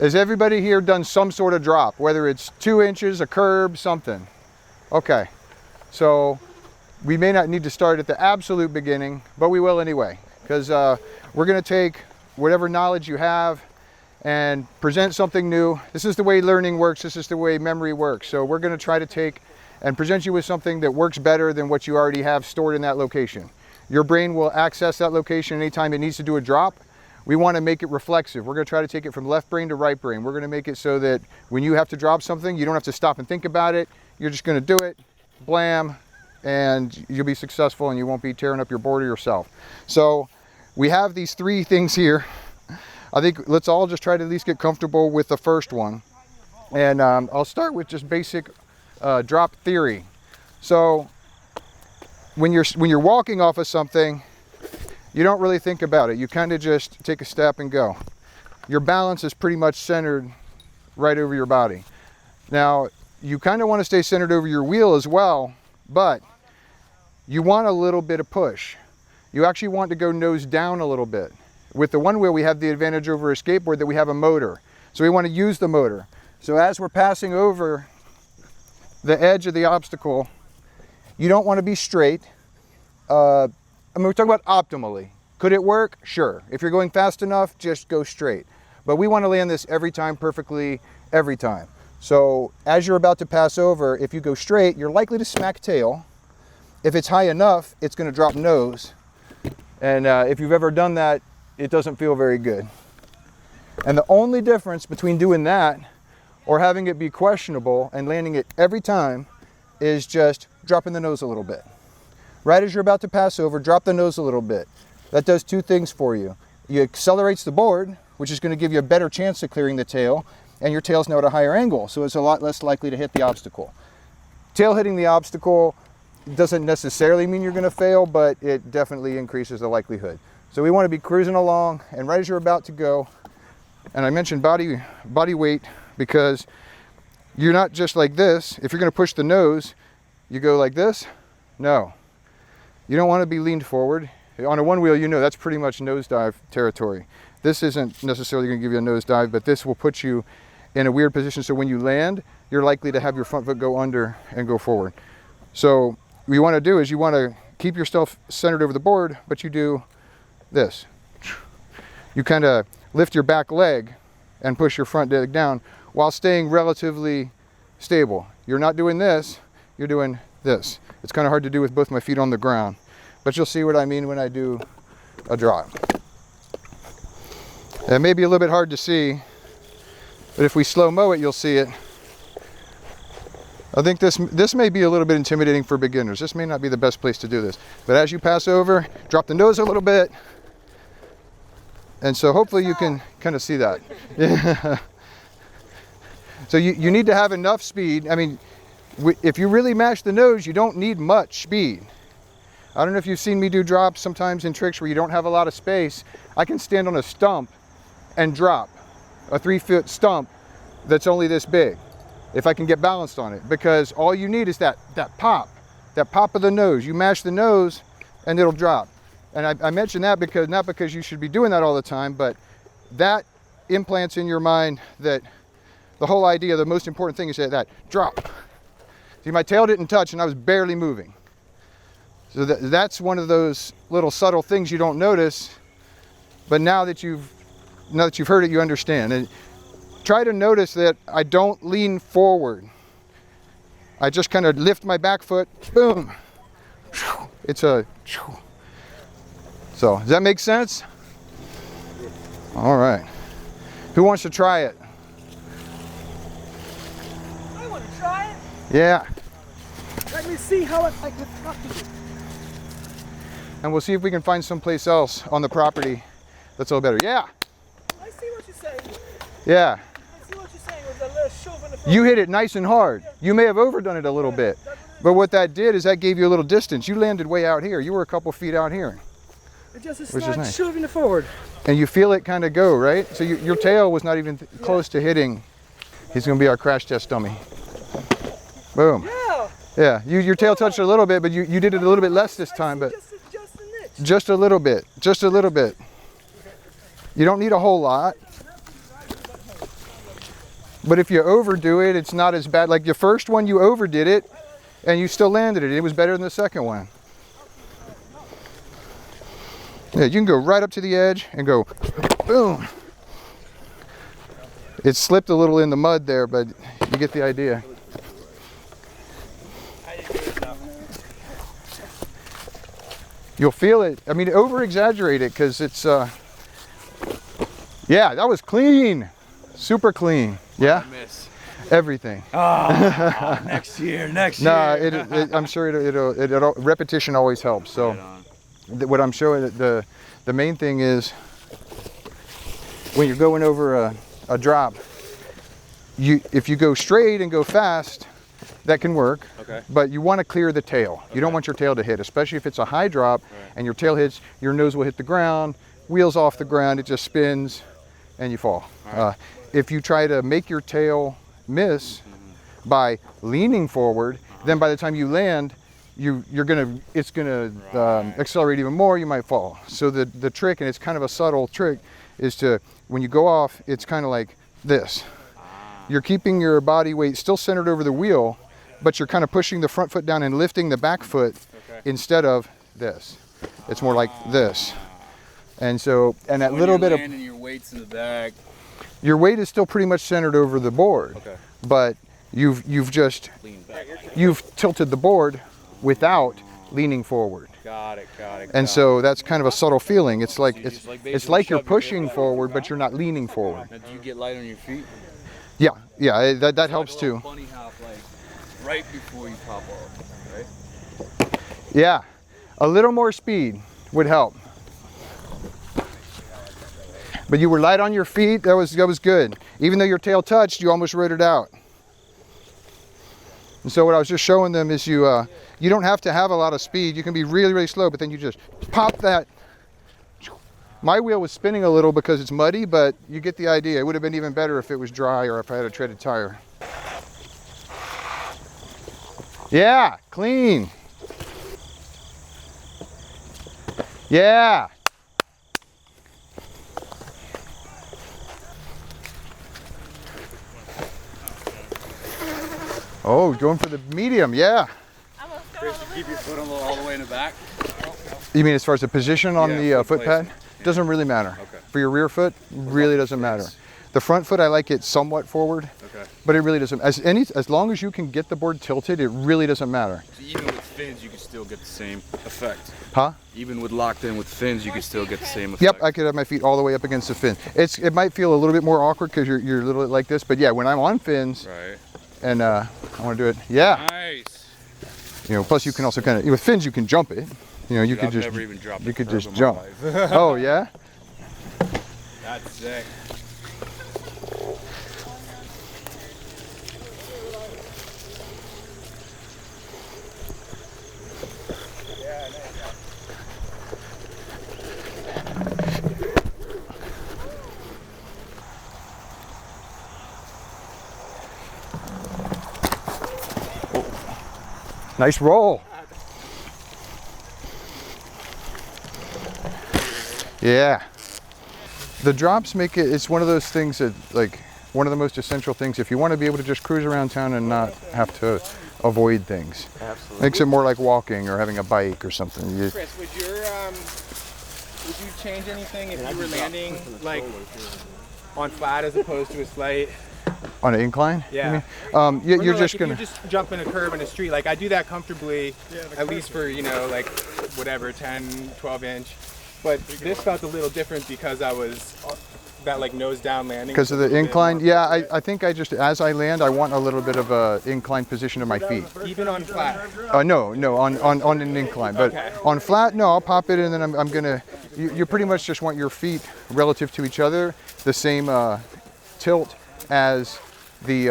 Has everybody here done some sort of drop, whether it's 2 inches, a curb, something? Okay, so we may not need to start at the absolute beginning, but we will anyway, because we're going to take whatever knowledge you have and present something new. This is the way learning works. This is the way memory works. So we're going to try to take and present you with something that works better than what you already have stored in that location. Your brain will access that location anytime it needs to do a drop. We want to make it reflexive. We're going to try to take it from left brain to right brain. We're going to make it so that when you have to drop something, you don't have to stop and think about it. You're just going to do it, blam, and you'll be successful and you won't be tearing up your board or yourself. So we have these 3 things here. I think let's all just try to at least get comfortable with the first one. And I'll start with just basic drop theory. So when you're walking off of something, you don't really think about it. You kind of just take a step and go. Your balance is pretty much centered right over your body. Now, you kind of want to stay centered over your wheel as well, but you want a little bit of push. You actually want to go nose down a little bit. With the one wheel, we have the advantage over a skateboard that we have a motor. So we want to use the motor. So as we're passing over the edge of the obstacle, you don't want to be straight. We're talking about optimally. Could it work? Sure. If you're going fast enough, just go straight. But we want to land this every time perfectly, every time. So as you're about to pass over, if you go straight, you're likely to smack tail. If it's high enough, it's going to drop nose. And if you've ever done that, it doesn't feel very good. And the only difference between doing that or having it be questionable and landing it every time is just dropping the nose a little bit. Right as you're about to pass over, drop the nose a little bit. That does 2 things for you. It accelerates the board, which is going to give you a better chance of clearing the tail, and your tail's now at a higher angle, so it's a lot less likely to hit the obstacle. Tail hitting the obstacle doesn't necessarily mean you're going to fail, but it definitely increases the likelihood. So we want to be cruising along, and right as you're about to go, and I mentioned body weight because you're not just like this. If you're going to push the nose, you go like this. No. You don't want to be leaned forward. On a one wheel, you know that's pretty much nosedive territory. This isn't necessarily going to give you a nosedive, but this will put you in a weird position. So when you land, you're likely to have your front foot go under and go forward. So what you want to do is you want to keep yourself centered over the board, but you do this. You kind of lift your back leg and push your front leg down while staying relatively stable. You're not doing this, you're doing this. It's kind of hard to do with both my feet on the ground, but you'll see what I mean when I do a drop. It may be a little bit hard to see, but if we slow-mo it, you'll see it. I think this may be a little bit intimidating for beginners. This may not be the best place to do this, but as you pass over, drop the nose a little bit, and so hopefully you can kind of see that. Yeah. So you need to have enough speed. I mean, if you really mash the nose, you don't need much speed. I don't know if you've seen me do drops sometimes in tricks where you don't have a lot of space. I can stand on a stump and drop a 3-foot stump that's only this big if I can get balanced on it, because all you need is that pop of the nose. You mash the nose and it'll drop. And I mention that because, not because you should be doing that all the time, but that implants in your mind that the whole idea, the most important thing is that drop. See, my tail didn't touch and I was barely moving. So that's one of those little subtle things you don't notice, but now that you've heard it, you understand. And try to notice that I don't lean forward. I just kind of lift my back foot, boom. It's a, so does that make sense? All right. Who wants to try it? I want to try it. Yeah. Let me see how I can copy it. And we'll see if we can find someplace else on the property that's a little better. Yeah. I see what you're saying. Yeah. I see what you're saying with a little shove in the front. You hit it nice and hard. You may have overdone it a little bit, but what that did is that gave you a little distance. You landed way out here. You were a couple feet out here. It just is which is nice. shoving it forward. And you feel it kind of go, right? So your tail was not even close to hitting. He's going to be our crash test dummy. Boom. Yeah. Yeah. Your tail touched a little bit, but you did it a little bit less this time, but just a little bit. Just a little bit. You don't need a whole lot. But if you overdo it, it's not as bad. Like the first one, you overdid it, and you still landed it. It was better than the second one. Yeah, you can go right up to the edge and go, boom. It slipped a little in the mud there, but you get the idea. You'll feel it. I mean, over-exaggerate it because it's, yeah, that was clean. Super clean. Yeah? Everything. Oh, next year. Nah, I'm sure it'll repetition always helps. So what I'm showing, the main thing is when you're going over a drop, if you go straight and go fast, that can work. Okay. But you want to clear the tail. You don't want your tail to hit, especially if it's a high drop and your tail hits, your nose will hit the ground, wheels off the ground, it just spins and you fall. If you try to make your tail miss by leaning forward, then by the time you land, it's gonna accelerate even more. You might fall. So the trick, and it's kind of a subtle trick, is to, when you go off, it's kind of like this. You're keeping your body weight still centered over the wheel, but you're kind of pushing the front foot down and lifting the back foot instead of this. It's more like this. And so, and that little bit of your weight's in the back. Your weight is still pretty much centered over the board, but you've tilted the board without leaning forward. Got it. And so that's kind of a subtle feeling. It's like you're pushing forward, but you're not leaning forward. Now, do you get light on your feet? Yeah, that helps too. Bunny hop, like right before you pop off, right? Yeah, a little more speed would help. But you were light on your feet. That was good. Even though your tail touched, you almost rode it out. And so what I was just showing them is you don't have to have a lot of speed. You can be really, really slow, but then you just pop that. My wheel was spinning a little because it's muddy, but you get the idea. It would have been even better if it was dry or if I had a treaded tire. Yeah, clean. Yeah. Oh, going for the medium, yeah. Chris, keep your foot all the way in the back. You mean as far as the position on the foot pad? Doesn't really matter. For your rear foot, really doesn't matter. The front foot, I like it somewhat forward, but it really doesn't. As long as you can get the board tilted, it really doesn't matter. So even with fins, you can still get the same effect. Huh? Even with locked in with fins, you can still get the same effect. Yep, I could have my feet all the way up against the fin. It might feel a little bit more awkward because you're a little bit like this, but yeah, when I'm on fins, and I want to do it, yeah. Nice. You know, plus you can also kind of, with fins you can jump it. You know, you could just, you could just jump. Oh yeah? That's sick. Nice roll. Yeah. The drops make it, it's one of those things that, like, one of the most essential things if you want to be able to just cruise around town and not have to avoid things. Absolutely. Makes it more like walking or having a bike or something. Chris, would you change anything if you were landing like on flat as opposed to a slight? On an incline? Yeah. You're just gonna. If you just jump in a curve in a street, like I do that comfortably, at least for, you know, like whatever, 10, 12 inch. But this felt a little different because I was that like nose down landing. Because of the incline? Yeah, I think I just, as I land, I want a little bit of a inclined position of my feet. Even on flat? No, on an incline. But on flat, no, I'll pop it and then I'm gonna, you pretty much just want your feet relative to each other, the same tilt as the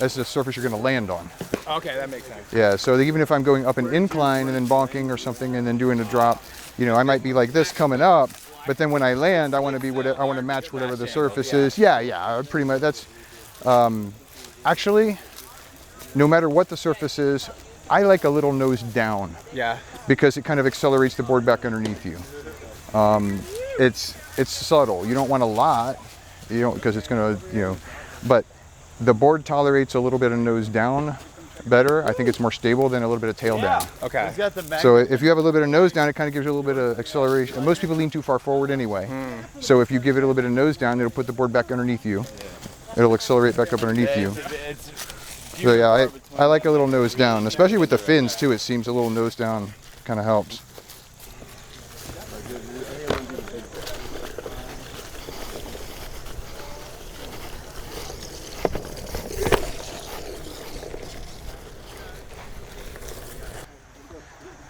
surface you're gonna land on. Okay, that makes sense. Yeah, so even if I'm going up an incline and then bonking or something and then doing a drop, you know, I might be like this coming up, but then when I land, I want to match whatever the surface is. Yeah, pretty much. That's actually, no matter what the surface is, I like a little nose down. Yeah. Because it kind of accelerates the board back underneath you. It's subtle. You don't want a lot, you know, because it's gonna, you know, but The board tolerates a little bit of nose down better. I think it's more stable than a little bit of tail down. Okay. He's got the back. So if you have a little bit of nose down, it kind of gives you a little bit of acceleration. And most people lean too far forward anyway. So if you give it a little bit of nose down, it'll put the board back underneath you. It'll accelerate back up underneath you. So yeah, I like a little nose down, especially with the fins too. It seems a little nose down kind of helps.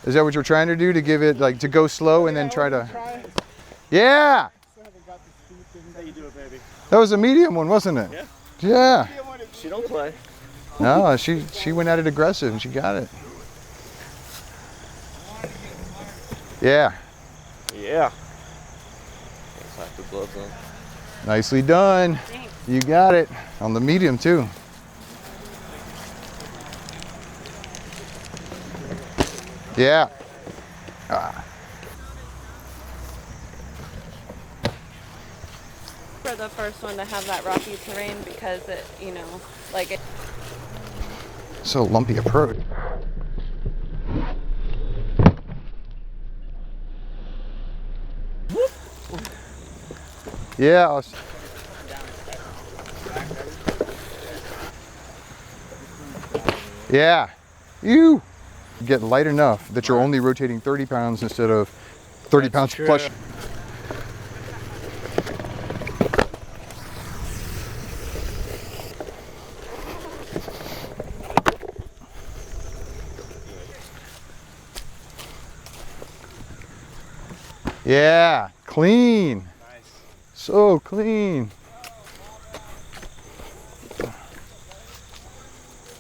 Is that what you're trying to do, to give it, like, to go slow and then try to... Yeah! How you do it, baby? That was a medium one, wasn't it? Yeah. She don't play. No, she went at it aggressive and she got it. Yeah. Yeah. Let's have the gloves on. Nicely done. You got it. On the medium too. Yeah. For the first one to have that rocky terrain because it, you know, like it. So lumpy approach. Yeah. Yeah. You get light enough that you're only rotating 30 pounds instead of 30 pounds plus. Yeah, clean. Nice. So clean.